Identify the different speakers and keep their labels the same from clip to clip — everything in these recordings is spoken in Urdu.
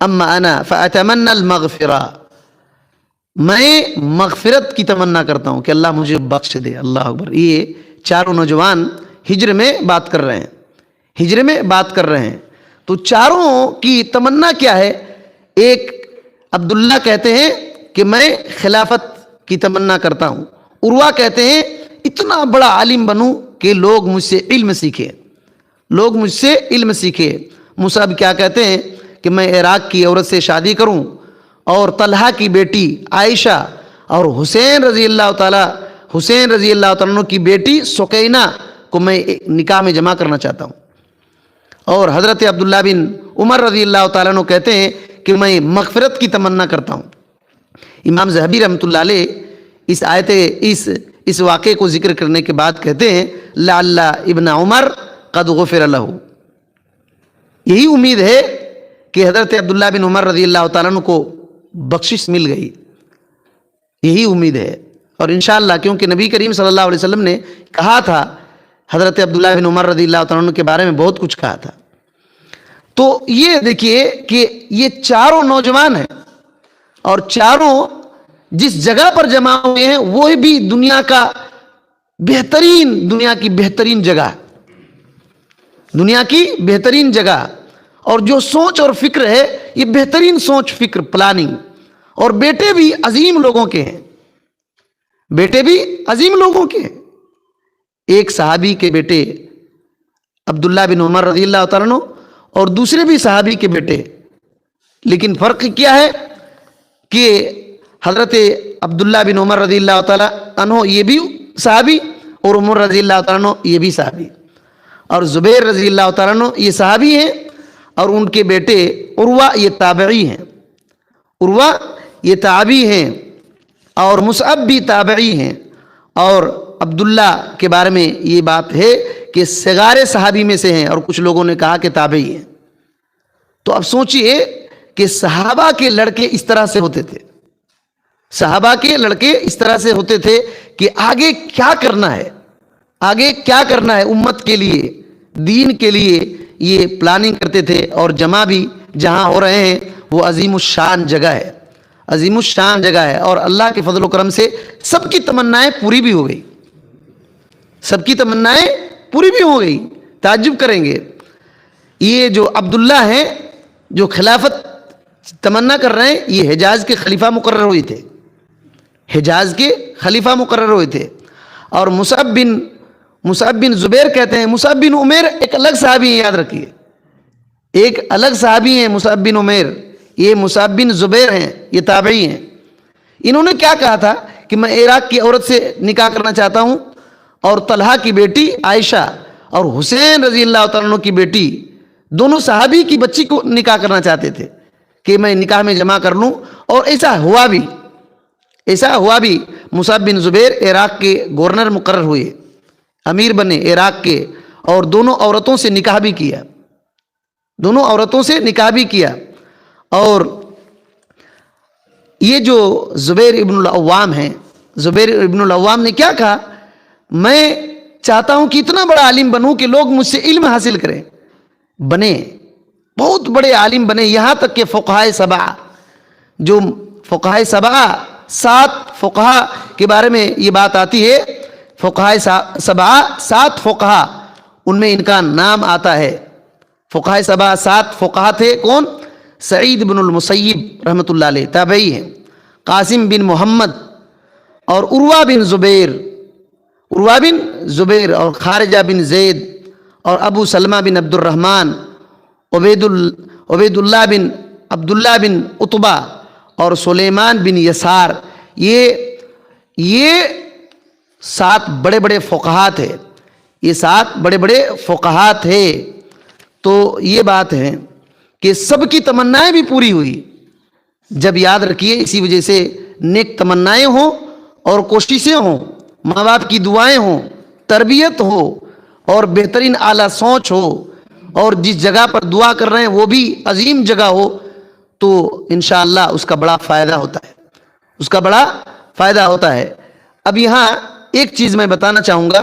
Speaker 1: اما انا فاتمنى المغفرہ، میں مغفرت کی تمنا کرتا ہوں کہ اللہ مجھے بخش دے۔ اللہ اکبر۔ یہ چاروں نوجوان ہجر میں بات کر رہے ہیں، ہجر میں بات کر رہے ہیں۔ تو چاروں کی تمنا کیا ہے؟ ایک عبداللہ کہتے ہیں کہ میں خلافت کی تمنا کرتا ہوں۔ عروہ کہتے ہیں اتنا بڑا عالم بنوں کہ لوگ مجھ سے علم سیکھیں، لوگ مجھ سے علم سیکھیں۔ مصعب کیا کہتے ہیں کہ میں عراق کی عورت سے شادی کروں اور طلحہ کی بیٹی عائشہ اور حسین رضی اللہ تعالیٰ عنہ کی بیٹی سکینہ کو میں نکاح میں جمع کرنا چاہتا ہوں۔ اور حضرت عبداللہ بن عمر رضی اللہ تعالیٰ عنہ کہتے ہیں کہ میں مغفرت کی تمنا کرتا ہوں۔ امام ذہبی رحمۃ اللہ علیہ اس واقعے کو ذکر کرنے کے بعد کہتے ہیں لعل ابن عمر قد غفر لہ، یہی امید ہے کہ حضرت عبداللہ بن عمر رضی اللہ تعالیٰ عنہ کو بخشش مل گئی، یہی امید ہے۔ اور انشاءاللہ کیونکہ نبی کریم صلی اللہ علیہ وسلم نے کہا تھا حضرت عبداللہ بن عمر رضی اللہ تعالیٰ عنہ کے بارے میں بہت کچھ کہا تھا۔ تو یہ دیکھیے کہ یہ چاروں نوجوان ہیں اور چاروں جس جگہ پر جمع ہوئے ہیں وہ بھی دنیا کی بہترین جگہ، دنیا کی بہترین جگہ، اور جو سوچ اور فکر ہے یہ بہترین سوچ فکر پلاننگ، اور بیٹے بھی عظیم لوگوں کے ہیں، بیٹے بھی عظیم لوگوں کے ہیں۔ ایک صحابی کے بیٹے عبداللہ بن عمر رضی اللہ تعالیٰ عنہ اور دوسرے بھی صحابی کے بیٹے، لیکن فرق کیا ہے کہ حضرت عبداللہ بن عمر رضی اللہ تعالیٰ عنہ یہ بھی صحابی اور عمر رضی اللہ تعالیٰ عنہ یہ بھی صحابی، اور زبیر رضی اللہ تعالیٰ عنہ یہ صحابی ہیں، اور ان کے بیٹے عروہ یہ تابعی ہیں، عروہ یہ تابعی ہیں، اور مصعب بھی تابعی ہیں، اور عبداللہ کے بارے میں یہ بات ہے کہ صغار صحابی میں سے ہیں، اور کچھ لوگوں نے کہا کہ تابعی ہیں۔ تو اب سوچئے کہ صحابہ کے لڑکے اس طرح سے ہوتے تھے، صحابہ کے لڑکے اس طرح سے ہوتے تھے کہ آگے کیا کرنا ہے، آگے کیا کرنا ہے امت کے لیے، دین کے لیے، یہ پلاننگ کرتے تھے۔ اور جمع بھی جہاں ہو رہے ہیں وہ عظیم الشان جگہ ہے، عظیم الشان جگہ ہے، اور اللہ کے فضل و کرم سے سب کی تمنائیں پوری بھی ہو گئی، سب کی تمنائیں پوری بھی ہو گئی۔ تعجب کریں گے، یہ جو عبداللہ ہیں جو خلافت تمنا کر رہے ہیں یہ حجاز کے خلیفہ مقرر ہوئے تھے، حجاز کے خلیفہ مقرر ہوئے تھے۔ اور مصعب بن زبیر کہتے ہیں، مصعب بن عمیر ایک الگ صحابی ہیں، یاد رکھیے، ایک الگ صحابی ہیں مصعب بن عمیر، یہ مصعب بن زبیر ہیں، یہ تابعی ہیں۔ انہوں نے کیا کہا تھا کہ میں عراق کی عورت سے نکاح کرنا چاہتا ہوں، اور طلحہ کی بیٹی عائشہ اور حسین رضی اللہ تعالیٰ عنہ کی بیٹی، دونوں صحابی کی بچی کو نکاح کرنا چاہتے تھے کہ میں نکاح میں جمع کر لوں، اور ایسا ہوا بھی۔ مصعب بن زبیر عراق کے گورنر مقرر ہوئے، امیر بنے عراق کے، اور دونوں عورتوں سے نکاح بھی کیا، دونوں عورتوں سے نکاح بھی کیا۔ اور یہ جو زبیر ابن العوام ہیں، زبیر ابن العوام نے کیا کہا، میں چاہتا ہوں کہ اتنا بڑا عالم بنوں کہ لوگ مجھ سے علم حاصل کریں، بنے بہت بڑے عالم بنے، یہاں تک کہ فقہائے سبع، جو فقہائے سبع 7 فقہا کے بارے میں یہ بات آتی ہے، فقہائے سبع 7 فقہا، ان میں ان کا نام آتا ہے۔ فقہائے سبع 7 فقہا تھے، کون؟ سعید بن المسیب رحمۃ اللہ علیہ تابعی ہیں، قاسم بن محمد، اور عروہ بن زبیر، اور خارجہ بن زید، اور ابو سلمہ بن عبد الرحمن، عبید اللہ بن عبداللہ بن عتبہ، اور سلیمان بن یسار، یہ 7 بڑے بڑے فقہا تھے، یہ 7 بڑے بڑے فقہا تھے۔ تو یہ بات ہے کہ سب کی تمنائیں بھی پوری ہوئی۔ جب یاد رکھیے، اسی وجہ سے نیک تمنائیں ہوں اور کوششیں ہوں، ماں باپ کی دعائیں ہوں، تربیت ہو، اور بہترین اعلیٰ سوچ ہو، اور جس جگہ پر دعا کر رہے ہیں وہ بھی عظیم جگہ ہو، تو انشاءاللہ اس کا بڑا فائدہ ہوتا ہے، اس کا بڑا فائدہ ہوتا ہے۔ اب یہاں ایک چیز میں بتانا چاہوں گا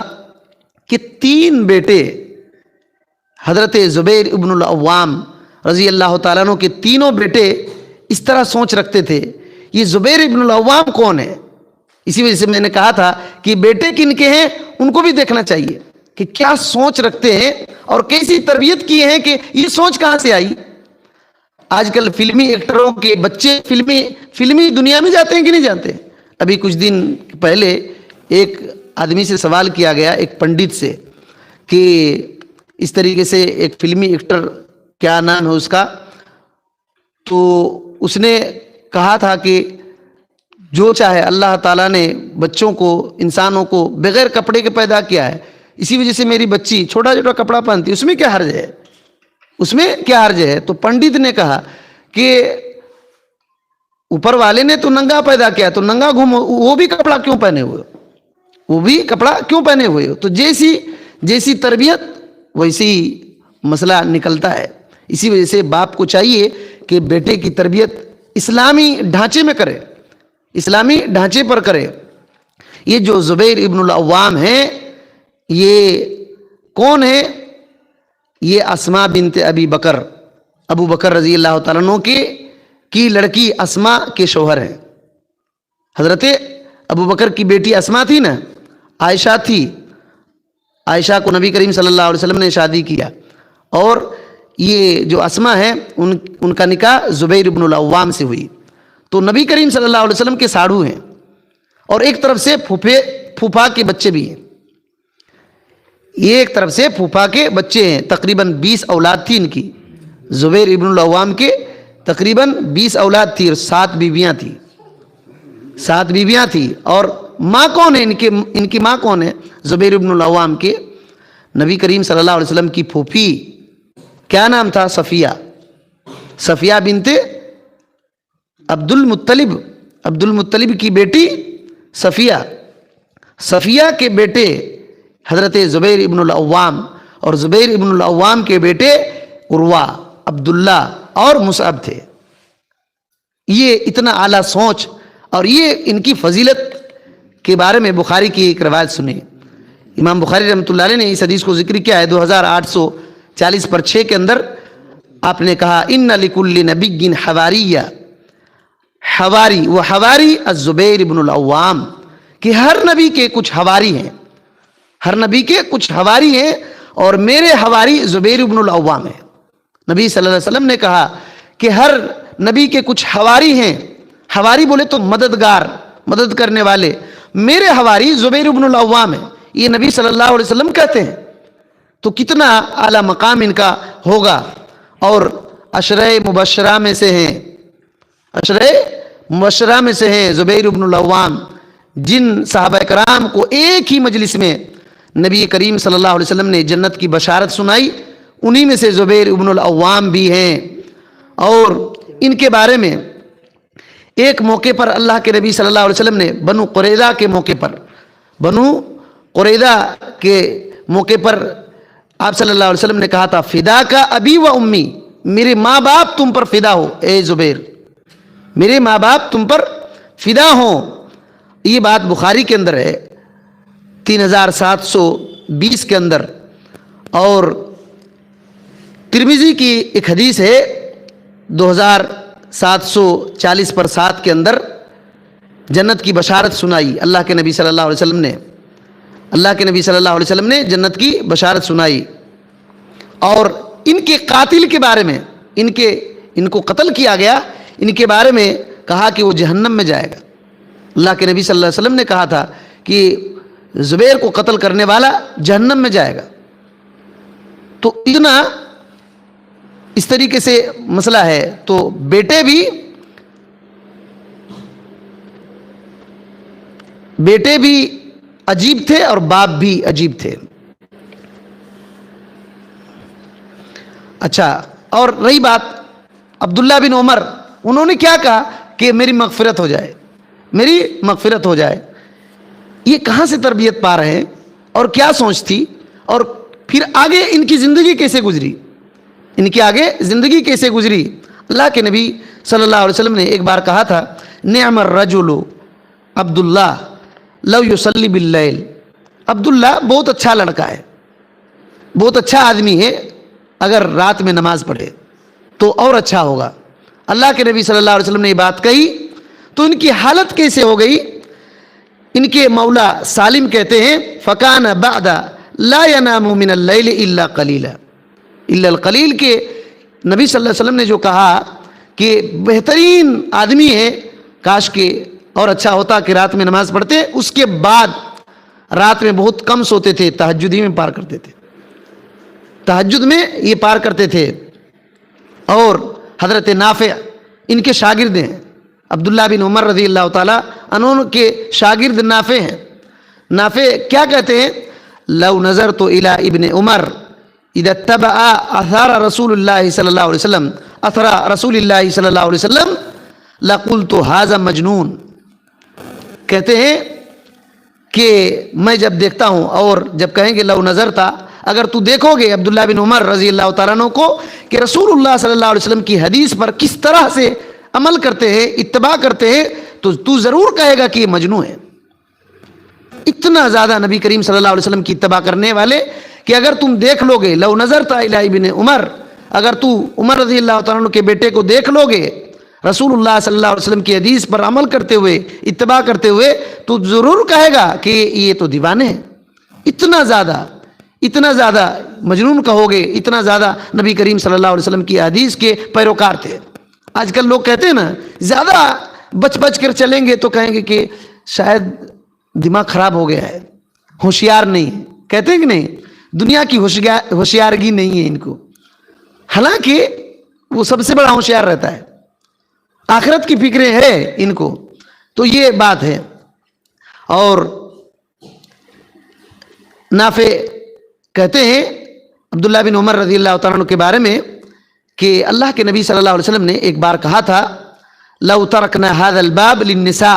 Speaker 1: کہ 3 بیٹے حضرت زبیر ابن العوام رضی اللہ تعالیٰ عنہ کے تینوں بیٹے اس طرح سوچ رکھتے تھے. یہ زبیر ابن العوام کون ہے؟ اسی وجہ سے میں نے کہا تھا کہ بیٹے کن کے ہیں ان کو بھی دیکھنا چاہیے کہ کیا سوچ رکھتے ہیں اور کیسی تربیت کی ہے کہ یہ سوچ کہاں سے آئی. آج کل فلمی ایکٹروں کے بچے فلمی دنیا میں جاتے ہیں کہ نہیں جاتے؟ ابھی کچھ دن پہلے ایک آدمی سے سوال کیا گیا، ایک پنڈت سے، کہ اس طریقے سے ایک فلمی ایکٹر، کیا نام ہے اس کا، تو اس نے کہا تھا کہ جو چاہے اللہ تعالیٰ نے بچوں کو، انسانوں کو بغیر کپڑے کے پیدا کیا ہے، اسی وجہ سے میری بچی چھوٹا چھوٹا کپڑا پہنتی، اس میں کیا حرج ہے؟ اس میں کیا حرج ہے؟ تو پنڈت نے کہا کہ اوپر والے نے تو ننگا پیدا کیا، تو ننگا گھومو، وہ بھی کپڑا کیوں پہنے ہوئے؟ وہ بھی کپڑا کیوں پہنے ہوئے ہو؟ تو جیسی تربیت ویسی مسئلہ نکلتا ہے. اسی وجہ سے باپ کو چاہیے کہ بیٹے کی تربیت اسلامی ڈھانچے میں کرے، اسلامی ڈھانچے پر کرے. یہ جو زبیر ابن العوام ہیں، یہ کون ہے؟ یہ اسماء بنت ابی بکر، ابو بکر رضی اللہ تعالیٰ عنہ کی لڑکی اسماء کے شوہر ہیں. حضرت ابو بکر کی بیٹی اسماء تھی نا، عائشہ تھی. عائشہ کو نبی کریم صلی اللہ علیہ وسلم نے شادی کیا، اور یہ جو اسماء ہیں ان کا نکاح زبیر ابن العوام سے ہوئی. تو نبی کریم صلی اللہ علیہ وسلم کے ساڑھو ہیں، اور ایک طرف سے پھوپھا کے بچے بھی ہیں. یہ ایک طرف سے پھوپھا کے بچے ہیں. تقریباً 20 اولاد تھی ان کی. زبیر ابن العوام کے تقریباً 20 اولاد تھی اور 7 بیویاں تھیں. 7 بیویاں تھیں. اور ماں کون ہے ان کی ماں کون ہے زبیر ابن العوام کے؟ نبی کریم صلی اللہ علیہ وسلم کی پھوپھی، کیا نام تھا؟ صفیہ بنت عبد المطلب کی بیٹی صفیہ کے بیٹے حضرت زبیر ابن العوام، اور زبیر ابن العوام کے بیٹے عروہ، عبداللہ اور مصعب تھے. یہ اتنا اعلیٰ سوچ، اور یہ ان کی فضیلت کے بارے میں بخاری کی ایک روایت سنی. امام بخاری رحمۃ اللہ علیہ نے اس حدیث کو ذکر کیا ہے 2840/6 کے اندر. آپ نے کہا ان لکل نبی حواریہ، حواری و حواری الزبیر ابن العوام، کہ ہر نبی کے کچھ حواری ہیں، ہر نبی کے کچھ حواری ہیں، اور میرے حواری زبیر ابن العوام ہیں. نبی صلی اللہ علیہ وسلم نے کہا کہ ہر نبی کے کچھ حواری ہیں. حواری بولے تو مددگار، مدد کرنے والے. میرے حواری زبیر ابن العوام ہیں، یہ نبی صلی اللہ علیہ وسلم کہتے ہیں. تو کتنا اعلیٰ مقام ان کا ہوگا. اور عشرہ مبشرہ میں سے ہیں، عشرہ مبشرہ میں سے ہیں زبیر ابن العوام، جن صحابہ کرام کو ایک ہی مجلس میں نبی کریم صلی اللہ علیہ وسلم نے جنت کی بشارت سنائی. انہی میں سے زبیر ابن العوام بھی ہیں. اور ان کے بارے میں ایک موقع پر اللہ کے نبی صلی اللہ علیہ وسلم نے بنو قریظہ کے موقع پر آپ صلی اللہ علیہ وسلم نے کہا تھا فدا کا ابی و امی، میرے ماں باپ تم پر فدا ہو اے زبیر، میرے ماں باپ تم پر فدا ہوں. یہ بات بخاری کے اندر ہے 3720 کے اندر. اور ترمذی کی ایک حدیث ہے 2740/7 کے اندر جنت کی بشارت سنائی اللہ کے نبی صلی اللہ علیہ وسلم نے. اللہ کے نبی صلی اللہ علیہ وسلم نے جنت کی بشارت سنائی. اور ان کے قاتل کے بارے میں، ان کو قتل کیا گیا، ان کے بارے میں کہا کہ وہ جہنم میں جائے گا. اللہ کے نبی صلی اللہ علیہ وسلم نے کہا تھا کہ زبیر کو قتل کرنے والا جہنم میں جائے گا. تو اتنا اس طریقے سے مسئلہ ہے. تو بیٹے بھی عجیب تھے اور باپ بھی عجیب تھے. اچھا، اور رہی بات عبداللہ بن عمر، انہوں نے کیا کہا کہ میری مغفرت ہو جائے، میری مغفرت ہو جائے. یہ کہاں سے تربیت پا رہے ہیں اور کیا سوچ تھی، اور پھر آگے ان کی زندگی کیسے گزری، ان کی آگے زندگی کیسے گزری. اللہ کے نبی صلی اللہ علیہ وسلم نے ایک بار کہا تھا نعم الرجل عبداللہ لو یصلی باللیل. عبداللہ بہت اچھا لڑکا ہے، بہت اچھا آدمی ہے اگر رات میں نماز پڑھے. تو اور اچھا ہوگا. اللہ کے نبی صلی اللہ علیہ وسلم نے یہ بات کہی تو ان کی حالت کیسے ہو گئی. ان کے مولا سالم کہتے ہیں فکان بعد لا ینام من اللیل الا قلیلا، الا القلیل، کہ نبی صلی اللہ علیہ وسلم نے جو کہا کہ بہترین آدمی ہے، کاش کہ اور اچھا ہوتا کہ رات میں نماز پڑھتے، اس کے بعد رات میں بہت کم سوتے تھے، تہجد ہی میں پار کرتے تھے، تہجد میں یہ پار کرتے تھے. اور حضرت نافع ان کے شاگرد ہیں، عبداللہ بن عمر رضی اللہ تعالیٰ عنہ کے شاگرد نافع ہیں. نافع کیا کہتے ہیں، لو نظرت الی ابن عمر اذا اتبع اثار رسول اللہ صلی اللہ علیہ وسلم اثر رسول اللہ صلی اللہ علیہ وسلم لقلت ھذا مجنون. کہتے ہیں کہ میں جب دیکھتا ہوں، اور جب کہیں گے لو نظر تھا، اگر تو دیکھو گے عبداللہ بن عمر رضی اللہ تعالیٰ عنہ کو کہ رسول اللہ صلی اللہ علیہ وسلم کی حدیث پر کس طرح سے عمل کرتے ہیں، اتباع کرتے ہیں، تو ضرور کہے گا کہ یہ مجنون ہے. اتنا زیادہ نبی کریم صلی اللہ علیہ وسلم کی اتباع کرنے والے کہ اگر تم دیکھ لو گے، لو نظر تھا الی ابن عمر، اگر تو عمر رضی اللہ تعالیٰ عنہ کے بیٹے کو دیکھ لو گے رسول اللہ صلی اللہ علیہ وسلم کی حدیث پر عمل کرتے ہوئے، اتباع کرتے ہوئے، تو ضرور کہے گا کہ یہ تو دیوانے ہیں. اتنا زیادہ مجنون کہو گے، اتنا زیادہ نبی کریم صلی اللہ علیہ وسلم کی حدیث کے پیروکار تھے. آج کل لوگ کہتے ہیں نا، زیادہ بچ کر چلیں گے تو کہیں گے کہ شاید دماغ خراب ہو گیا ہے، ہوشیار نہیں، کہتے ہیں کہ نہیں، دنیا کی ہوشیارگی نہیں ہے ان کو، حالانکہ وہ سب سے بڑا ہوشیار رہتا ہے، آخرت کی فکریں ہیں ان کو. تو یہ بات ہے. اور نافع کہتے ہیں عبداللہ بن عمر رضی اللہ تعالیٰ عنہ کے بارے میں کہ اللہ کے نبی صلی اللہ علیہ وسلم نے ایک بار کہا تھا لو ترکنا ھذا الباب للنساء،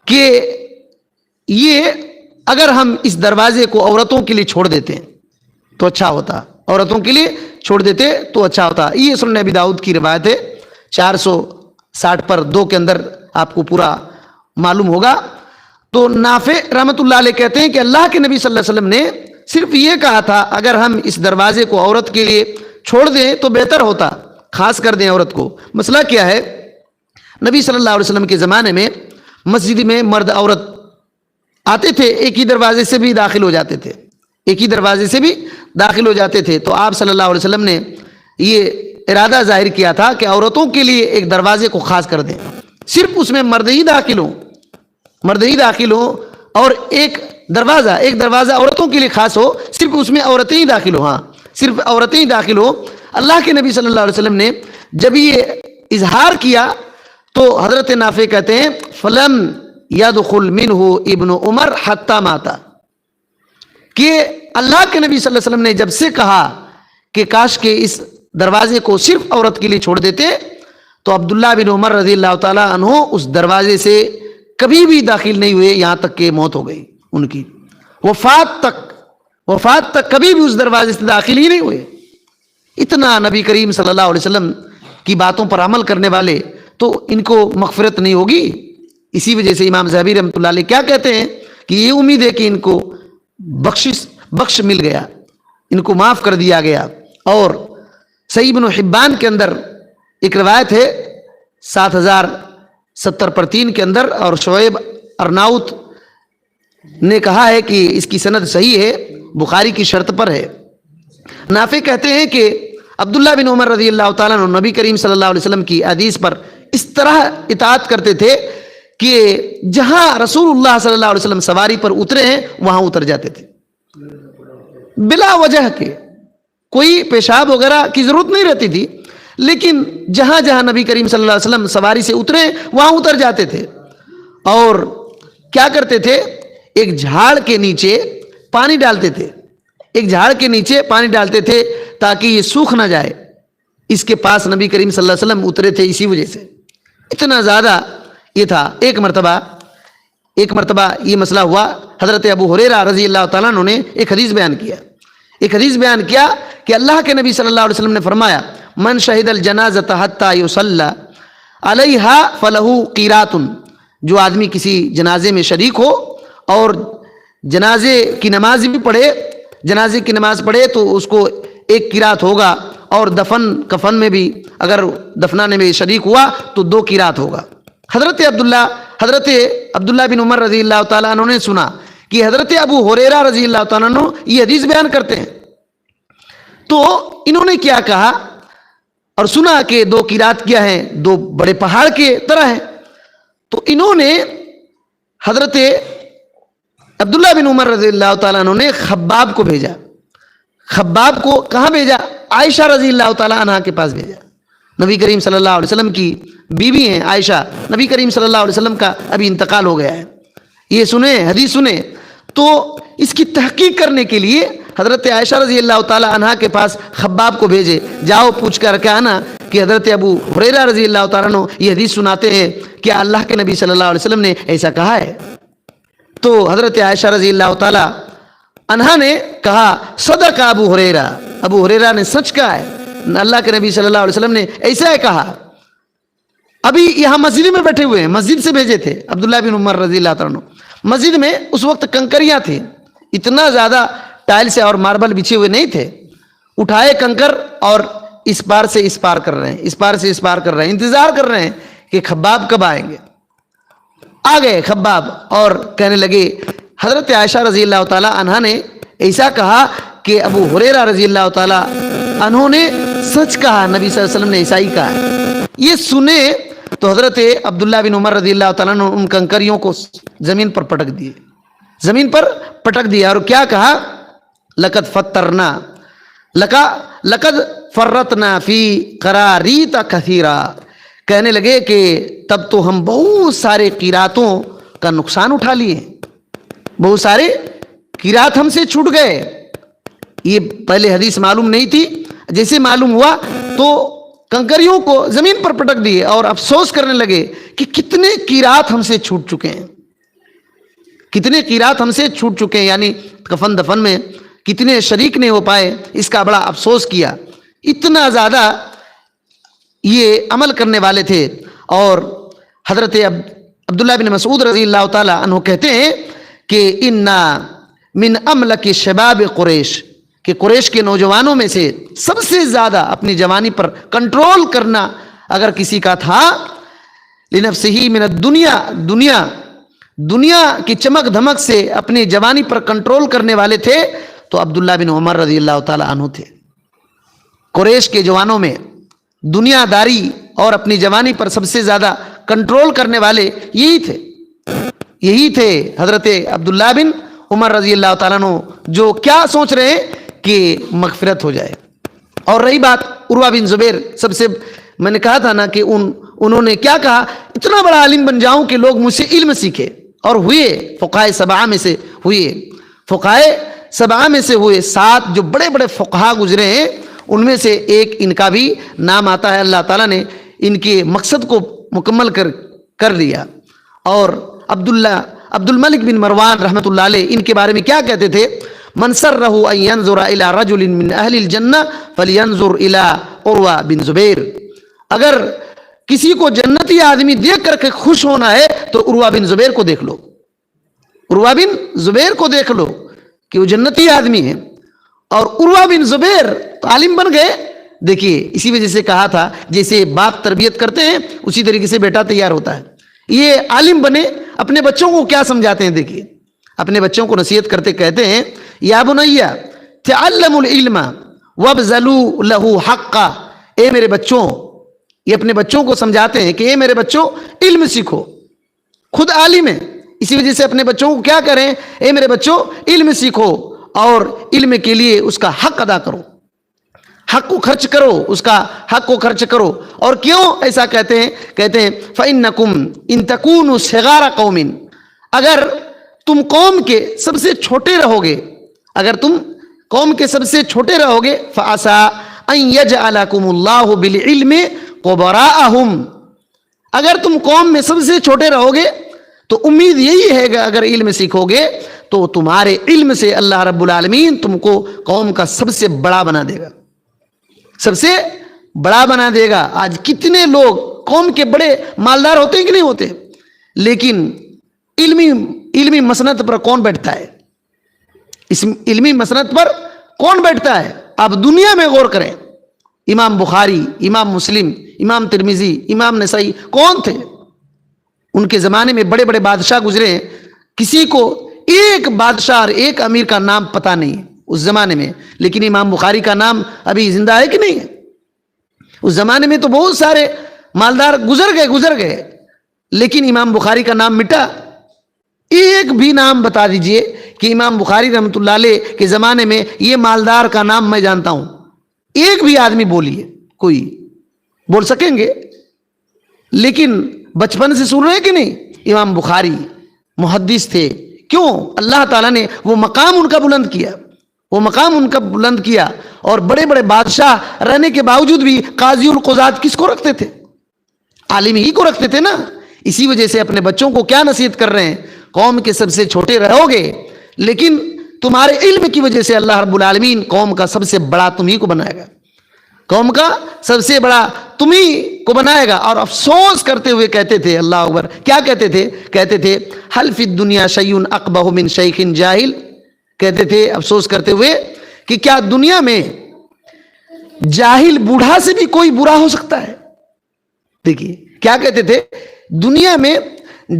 Speaker 1: کہ یہ اگر ہم اس دروازے کو عورتوں کے لیے چھوڑ دیتے تو اچھا ہوتا، عورتوں کے لیے چھوڑ دیتے تو اچھا ہوتا. یہ سنن ابی داؤد کی روایت ہے، 460 پر 2 کے اندر آپ کو پورا معلوم ہوگا. تو نافع رحمۃ اللہ علیہ کہتے ہیں کہ اللہ کے نبی صلی اللہ علیہ وسلم نے صرف یہ کہا تھا اگر ہم اس دروازے کو عورت کے لیے چھوڑ دیں تو بہتر ہوتا، خاص کر دیں عورت کو. مسئلہ کیا ہے، نبی صلی اللہ علیہ وسلم کے زمانے میں مسجد میں مرد عورت آتے تھے، ایک ہی دروازے سے بھی داخل ہو جاتے تھے، ایک ہی دروازے سے بھی داخل ہو جاتے تھے. تو آپ صلی اللہ علیہ وسلم نے یہ ارادہ ظاہر کیا تھا کہ عورتوں کے لیے ایک دروازے کو خاص کر دیں، صرف اس میں مرد ہی داخل ہوں، مرد ہی داخل ہوں، اور ایک دروازہ عورتوں کے لیے خاص ہو، صرف اس میں عورتیں ہی داخل ہوں، ہاں صرف عورتیں ہی داخل ہو. اللہ کے نبی صلی اللہ علیہ وسلم نے جب یہ اظہار کیا تو حضرت نافع کہتے ہیں فلم یدخل منہ ابن عمر حتی ماتا، کہ اللہ کے نبی صلی اللہ علیہ وسلم نے جب سے کہا کہ کاش کہ اس دروازے کو صرف عورت کے لیے چھوڑ دیتے، تو عبداللہ بن عمر رضی اللہ تعالیٰ عنہ اس دروازے سے کبھی بھی داخل نہیں ہوئے، یہاں تک کہ موت ہو گئی ان کی، وفات تک کبھی بھی اس دروازے سے داخل ہی نہیں ہوئے. اتنا نبی کریم صلی اللہ علیہ وسلم کی باتوں پر عمل کرنے والے، تو ان کو مغفرت نہیں ہوگی. اسی وجہ سے امام ذہبی رحمۃ اللہ علیہ کیا کہتے ہیں کہ یہ امید ہے کہ ان کو بخش مل گیا، ان کو معاف کر دیا گیا. اور صحیح ابن حبان کے اندر ایک روایت ہے 7070 پر 3 کے اندر، اور شعیب ارناؤت نے کہا ہے کہ اس کی سند صحیح ہے، بخاری کی شرط پر ہے. نافع کہتے ہیں کہ عبداللہ بن عمر رضی اللہ تعالیٰ عنہ نبی کریم صلی اللہ علیہ وسلم کی حدیث پر اس طرح اطاعت کرتے تھے کہ جہاں رسول اللہ صلی اللہ علیہ وسلم سواری پر اترے ہیں وہاں اتر جاتے تھے، بلا وجہ کے، کوئی پیشاب وغیرہ کی ضرورت نہیں رہتی تھی، لیکن جہاں جہاں نبی کریم صلی اللہ علیہ وسلم سواری سے اترے وہاں اتر جاتے تھے. اور کیا کرتے تھے، ایک جھاڑ کے نیچے پانی ڈالتے تھے، ایک جھاڑ کے نیچے پانی ڈالتے تھے تاکہ یہ سوکھ نہ جائے. اس کے پاس نبی کریم صلی اللہ علیہ وسلم اترے تھے، اسی وجہ سے اتنا زیادہ یہ تھا. ایک مرتبہ یہ مسئلہ ہوا، حضرت ابو ہریرہ رضی اللہ تعالیٰ عنہ نے ایک حدیث بیان کیا کہ اللہ کے نبی صلی اللہ علیہ وسلم نے فرمایا من شہد الجنازۃ حتی یصلی علیہا فلہ قیرات، جو آدمی کسی جنازے میں شریک ہو اور جنازے کی نماز پڑھے تو اس کو 1 قرات ہوگا. اور دفن کفن میں بھی اگر دفنانے میں شریک ہوا تو 2 قرات ہوگا۔ حضرت عبداللہ بن عمر رضی اللہ تعالیٰ عنہ نے سنا کہ حضرت ابو ہریرہ رضی اللہ تعالیٰ عنہ یہ حدیث بیان کرتے ہیں، تو انہوں نے کیا کہا اور سنا کہ 2 قرات کیا ہیں، 2 بڑے پہاڑ کے طرح ہیں، تو انہوں نے حضرت عبداللہ بن عمر رضی اللہ تعالیٰ عنہ نے خباب کو بھیجا۔ خباب کو کہاں بھیجا؟ عائشہ رضی اللہ تعالیٰ عنہ کے پاس بھیجا۔ نبی کریم صلی اللہ علیہ وسلم کی بیوی ہیں عائشہ، نبی کریم صلی اللہ علیہ وسلم کا ابھی انتقال ہو گیا ہے، یہ سنیں، حدیث سنیں، تو اس کی تحقیق کرنے کے لیے حضرت عائشہ رضی اللہ تعالیٰ عنہ کے پاس خباب کو بھیجے، جاؤ پوچھ کر کے آنا کہ حضرت ابو ہریرہ رضی اللہ تعالیٰ عنہ یہ حدیث سناتے ہیں کہ اللہ کے نبی صلی اللہ علیہ وسلم نے ایسا کہا ہے۔ تو حضرت عائشہ رضی اللہ تعالیٰ عنہ نے کہا صدق ابو ہریرہ نے سچ کہا ہے، اللہ کے نبی صلی اللہ علیہ وسلم نے ایسا ہے کہا۔ ابھی یہاں مسجد میں بیٹھے ہوئے ہیں، مسجد سے بھیجے تھے عبداللہ بن عمر رضی اللہ تعالیٰ عنہ۔ مسجد میں اس وقت کنکریاں تھیں، اتنا زیادہ ٹائل سے اور ماربل بچھے ہوئے نہیں تھے، اٹھائے کنکر اور اس پار سے اس پار کر رہے ہیں، اس پار سے اس پار کر رہے ہیں، انتظار کر رہے ہیں کہ خباب کب آئیں گے۔ آ گئے خباب اور کہنے لگے حضرت عائشہ رضی اللہ تعالیٰ عنہ نے ایسا کہا کہ ابو ہریرہ رضی اللہ تعالیٰ عنہ نے سچ کہا، نبی صلی اللہ علیہ وسلم نے ایسا ہی کہا ہے۔ یہ سنے تو حضرت عبداللہ بن عمر رضی اللہ تعالیٰ عنہ ان کنکریوں کو زمین پر پٹک دیے، زمین پر پٹک دیا اور کیا کہا لقد فرطنا فی قراریت کثیرا، کہنے لگے کہ تب تو ہم بہت سارے قراتوں کا نقصان اٹھا لیے، بہت سارے قرات ہم سے چھوٹ گئے۔ یہ پہلے حدیث معلوم نہیں تھی، جیسے معلوم ہوا تو کنکریوں کو زمین پر پٹک دیے اور افسوس کرنے لگے کہ کتنے قرات ہم سے چھوٹ چکے ہیں، کتنے قرات ہم سے چھوٹ چکے ہیں، یعنی کفن دفن میں کتنے شریک نہیں ہو پائے، اس کا بڑا افسوس کیا۔ اتنا زیادہ یہ عمل کرنے والے تھے۔ اور حضرت عبداللہ بن مسعود رضی اللہ تعالیٰ عنہ کہتے ہیں کہ انا من املک شباب قریش، کہ قریش کے نوجوانوں میں سے سب سے زیادہ اپنی جوانی پر کنٹرول کرنا اگر کسی کا تھا، لنفسہ من الدنیا، دنیا کی چمک دھمک سے اپنی جوانی پر کنٹرول کرنے والے تھے تو عبداللہ بن عمر رضی اللہ تعالیٰ عنہ تھے۔ قریش کے جوانوں میں دنیا داری اور اپنی جوانی پر سب سے زیادہ کنٹرول کرنے والے یہی تھے حضرت عبداللہ بن عمر رضی اللہ تعالیٰ عنہ، جو کیا سوچ رہے ہیں کہ مغفرت ہو جائے۔ اور رہی بات عروہ بن زبیر، سب سے میں نے کہا تھا نا کہ انہوں نے کیا کہا، اتنا بڑا عالم بن جاؤں کہ لوگ مجھ سے علم سیکھے، اور ہوئے فقہائے سبعہ میں سے ہوئے 7 جو بڑے بڑے فقہا گزرے ہیں، ان میں سے ایک ان کا بھی نام آتا ہے۔ اللہ تعالیٰ نے ان کے مقصد کو مکمل کر لیا۔ اور عبد الملک بن مروان رحمۃ اللہ علیہ ان کے بارے میں کیا کہتے تھے، من سرہ ان ينظر الى رجل من اہل الجنہ فلینظر الى عروہ بن زبیر، اگر کسی کو جنتی آدمی دیکھ کر کے خوش ہونا ہے تو عروہ بن زبیر کو دیکھ لو، عروہ بن زبیر کو دیکھ لو کہ وہ جنتی آدمی ہے۔ اور عروہ بن زبیر عالم بن گئے۔ دیکھیے اسی وجہ سے کہا تھا جیسے باپ تربیت کرتے ہیں اسی طریقے سے بیٹا تیار ہوتا ہے۔ یہ عالم بنے، اپنے بچوں کو کیا سمجھاتے ہیں، دیکھیے اپنے بچوں کو نصیحت کرتے کہتے ہیں یا بنیا تعلموا العلم وابذلوا له حقا، اے میرے بچوں، یہ اپنے بچوں کو سمجھاتے ہیں کہ اے میرے بچوں علم سیکھو، خود عالم ہے، اسی وجہ سے اپنے بچوں کو کیا کریں، اے میرے بچوں علم سیکھو اور علم کے لیے اس کا حق ادا کرو، حق کو خرچ کرو، اس کا حق کو خرچ کرو۔ اور کیوں ایسا کہتے ہیں فَإِنَّكُمْ إِن تَكُونُوا صِغَارَ قَوْمٍ، اگر تم قوم کے سب سے چھوٹے رہو گے، اگر تم قوم کے سب سے چھوٹے رہو گے، فَعَسَىٰ أَن يَجْعَلَكُمُ اللَّهُ بِالْعِلْمِ قُبَرَاءَهُمْ، اگر تم قوم میں سب سے چھوٹے رہو گے تو امید یہی ہے کہ اگر علم سیکھو گے تو تمہارے علم سے اللہ رب العالمین تم کو قوم کا سب سے بڑا بنا دے گا، سب سے بڑا بنا دے گا۔ آج کتنے لوگ قوم کے بڑے مالدار ہوتے ہیں کہ نہیں ہوتے، لیکن علمی مسند پر کون بیٹھتا ہے، اس علمی مسند پر کون بیٹھتا ہے؟ آپ دنیا میں غور کریں، امام بخاری, امام مسلم, امام ترمذی, امام نسائی کون تھے؟ ان کے زمانے میں بڑے بڑے بادشاہ گزرے ہیں, کسی کو ایک بادشاہ اور ایک امیر کا نام پتہ نہیں ہے اس زمانے میں, لیکن امام بخاری کا نام ابھی زندہ ہے کہ نہیں ہے؟ اس زمانے میں تو بہت سارے مالدار گزر گئے لیکن امام بخاری کا نام مٹا. ایک بھی نام بتا دیجئے کہ امام بخاری رحمۃ اللہ علیہ کے زمانے میں یہ مالدار کا نام میں جانتا ہوں, ایک بھی آدمی بولیے, کوئی بول سکیں گے؟ لیکن بچپن سے سن رہے کہ نہیں, امام بخاری محدث تھے. کیوں؟ اللہ تعالیٰ نے وہ مقام ان کا بلند کیا, اور بڑے بڑے بادشاہ رہنے کے باوجود بھی قاضی القضات کس کو رکھتے تھے؟ عالم ہی کو رکھتے تھے نا. اسی وجہ سے اپنے بچوں کو کیا نصیحت کر رہے ہیں؟ قوم کے سب سے چھوٹے رہو گے لیکن تمہارے علم کی وجہ سے اللہ رب العالمین قوم کا سب سے بڑا تم ہی کو بنائے گا, قوم کا سب سے بڑا تم ہی کو بنائے گا. اور افسوس کرتے ہوئے کہتے تھے, اللہ اکبر, کیا کہتے تھے؟ کہتے تھے حل فی الدنیا شیء اقبح من شیخ جاہل. کہتے تھے افسوس کرتے ہوئے کہ کیا دنیا میں جاہل بوڑھا سے بھی کوئی برا ہو سکتا ہے؟ دیکھیے کیا کہتے تھے, دنیا میں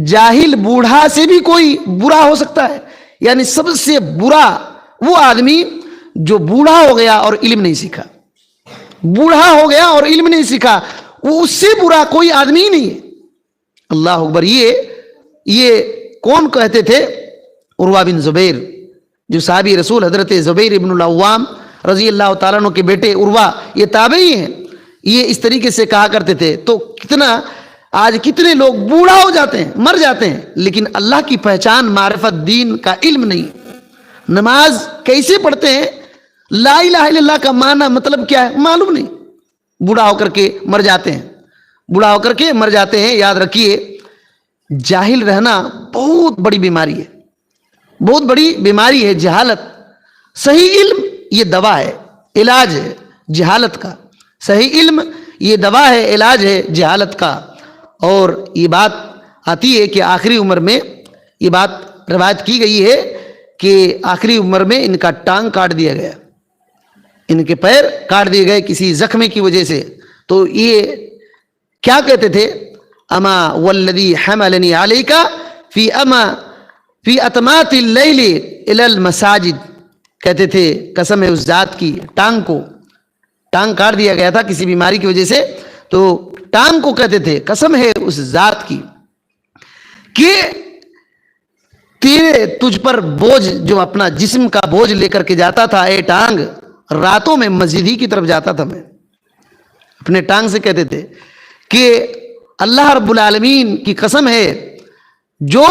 Speaker 1: جاہل بوڑھا سے بھی کوئی برا ہو سکتا ہے. یعنی سب سے برا وہ آدمی جو بوڑھا ہو گیا اور علم نہیں سیکھا, بوڑھا ہو گیا اور علم نہیں سیکھا, وہ اس سے برا کوئی آدمی ہی نہیں ہے. اللہ اکبر. یہ کون کہتے تھے؟ عروہ بن زبیر, جو صحابی رسول حضرت زبیر ابن العوام رضی اللہ تعالیٰ عنہ کے بیٹے عروہ, یہ تابعی ہیں. یہ اس طریقے سے کہا کرتے تھے. تو آج کتنے لوگ بوڑھا ہو جاتے ہیں, مر جاتے ہیں, لیکن اللہ کی پہچان معرفت دین کا علم نہیں. نماز کیسے پڑھتے ہیں, لا الہ الا اللہ کا معنی مطلب کیا ہے معلوم نہیں, بوڑھا ہو کر کے مر جاتے ہیں. یاد رکھیے, جاہل رہنا بہت بڑی بیماری ہے, جہالت. صحیح علم یہ دوا ہے, علاج ہے جہالت کا. صحیح علم یہ دوا ہے, علاج ہے جہالت کا. اور یہ بات آتی ہے کہ آخری عمر میں, یہ بات روایت کی گئی ہے کہ آخری عمر میں ان کا ٹانگ کاٹ دیا گیا, ان کے پیر کاٹ دیے گئے کسی زخم کی وجہ سے. تو یہ کیا کہتے تھے, اما والذی حملنی علیک فی اتمات اللیل الی المساجد. کہتے تھے قسم ہے اس ذات کی, ٹانگ کاٹ دیا گیا تھا کسی بیماری کی وجہ سے, تو ٹانگ کو کہتے تھے قسم ہے اس ذات کی کہ تجھ پر بوجھ, جو اپنا جسم کا بوجھ لے کر کے جاتا تھا, اے ٹانگ, راتوں میں مسجد ہی کی طرف جاتا تھا میں. اپنے ٹانگ سے کہتے تھے کہ اللہ رب العالمین کی قسم ہے, جو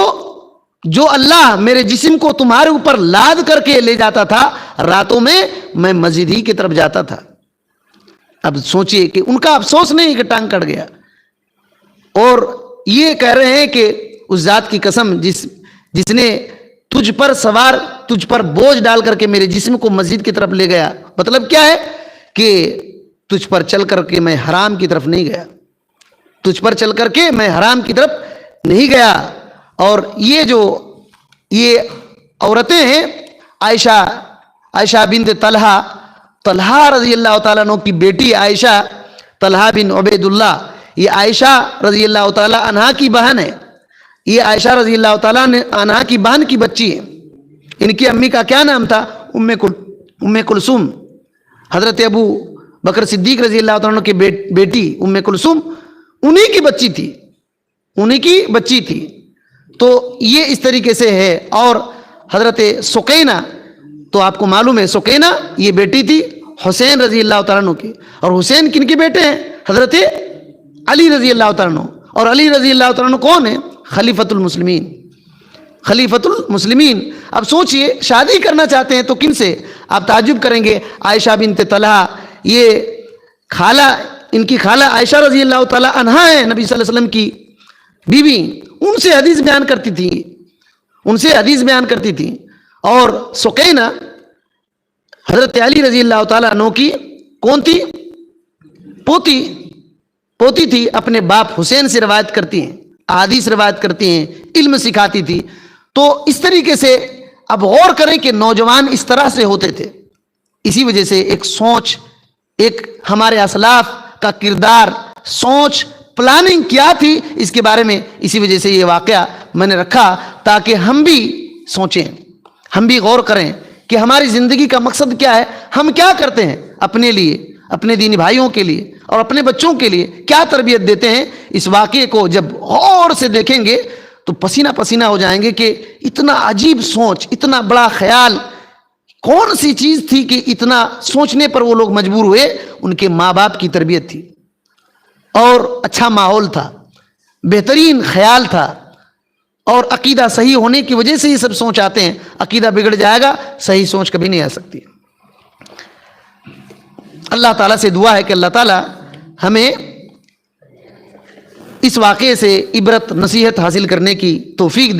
Speaker 1: اللہ میرے جسم کو تمہارے اوپر لاد کر کے لے جاتا تھا راتوں میں مسجد ہی کی طرف جاتا تھا. اب سوچئے کہ ان کا افسوس نہیں کہ ٹانگ کٹ گیا, اور یہ کہہ رہے ہیں کہ اس ذات کی قسم جس نے تجھ پر بوجھ ڈال کر کے میرے جسم کو مسجد کی طرف لے گیا. مطلب کیا ہے کہ تجھ پر چل کر کے میں حرام کی طرف نہیں گیا. اور یہ عورتیں ہیں, عائشہ بنت طلحہ رضی اللہ تعالیٰ عنہ کی بیٹی عائشہ, طلحہ بن عبید اللہ, یہ عائشہ رضی اللہ تعالیٰ عنہ کی بہن ہے. یہ عائشہ رضی اللہ تعالیٰ عنہ کی بہن کی بچی ہے. ان کی امی کا کیا نام تھا؟ ام کلثوم. حضرت ابو بکر صدیق رضی اللہ تعالیٰ عنہ کی بیٹی ام کلثوم انہی کی بچی تھی. تو یہ اس طریقے سے ہے. اور حضرت سقینہ, تو آپ کو معلوم ہے سقینہ یہ بیٹی تھی حسین رضی اللہ تعالیٰ عنہ کی. اور حسین کن کے بیٹے ہیں؟ حضرت علی رضی اللہ تعالیٰ عنہ. اور علی رضی اللہ تعالیٰ عنہ کون ہے؟ خلیفۃ المسلمین. اب سوچئے شادی کرنا چاہتے ہیں تو کن سے؟ آپ تعجب کریں گے, عائشہ بنت طلحہ, یہ ان کی خالہ عائشہ رضی اللہ تعالیٰ عنہا ہے نبی صلی اللہ علیہ وسلم کی بیوی. ان سے حدیث بیان کرتی تھی. اور سقینہ حضرت علی رضی اللہ تعالیٰ عنہ کی کون تھی؟ پوتی تھی. اپنے باپ حسین سے روایت کرتی ہیں, احادیث روایت کرتی ہیں, علم سکھاتی تھی. تو اس طریقے سے اب غور کریں کہ نوجوان اس طرح سے ہوتے تھے. اسی وجہ سے ایک سوچ ایک ہمارے اسلاف کا کردار، سوچ، پلاننگ کیا تھی، اس کے بارے میں اسی وجہ سے یہ واقعہ میں نے رکھا تاکہ ہم بھی سوچیں، ہم بھی غور کریں کہ ہماری زندگی کا مقصد کیا ہے، ہم کیا کرتے ہیں اپنے لیے، اپنے دینی بھائیوں کے لیے اور اپنے بچوں کے لیے کیا تربیت دیتے ہیں۔ اس واقعے کو جب غور سے دیکھیں گے تو پسینہ پسینہ ہو جائیں گے کہ اتنا عجیب سوچ، اتنا بڑا خیال، کون سی چیز تھی کہ اتنا سوچنے پر وہ لوگ مجبور ہوئے؟ ان کے ماں باپ کی تربیت تھی، اور اچھا ماحول تھا، بہترین خیال تھا، اور عقیدہ صحیح ہونے کی وجہ سے یہ سب سوچ آتے ہیں۔ عقیدہ بگڑ جائے گا، صحیح سوچ کبھی نہیں آ سکتی۔ اللہ تعالیٰ سے دعا ہے کہ اللہ تعالیٰ ہمیں اس واقعے سے عبرت، نصیحت حاصل کرنے کی توفیق دے۔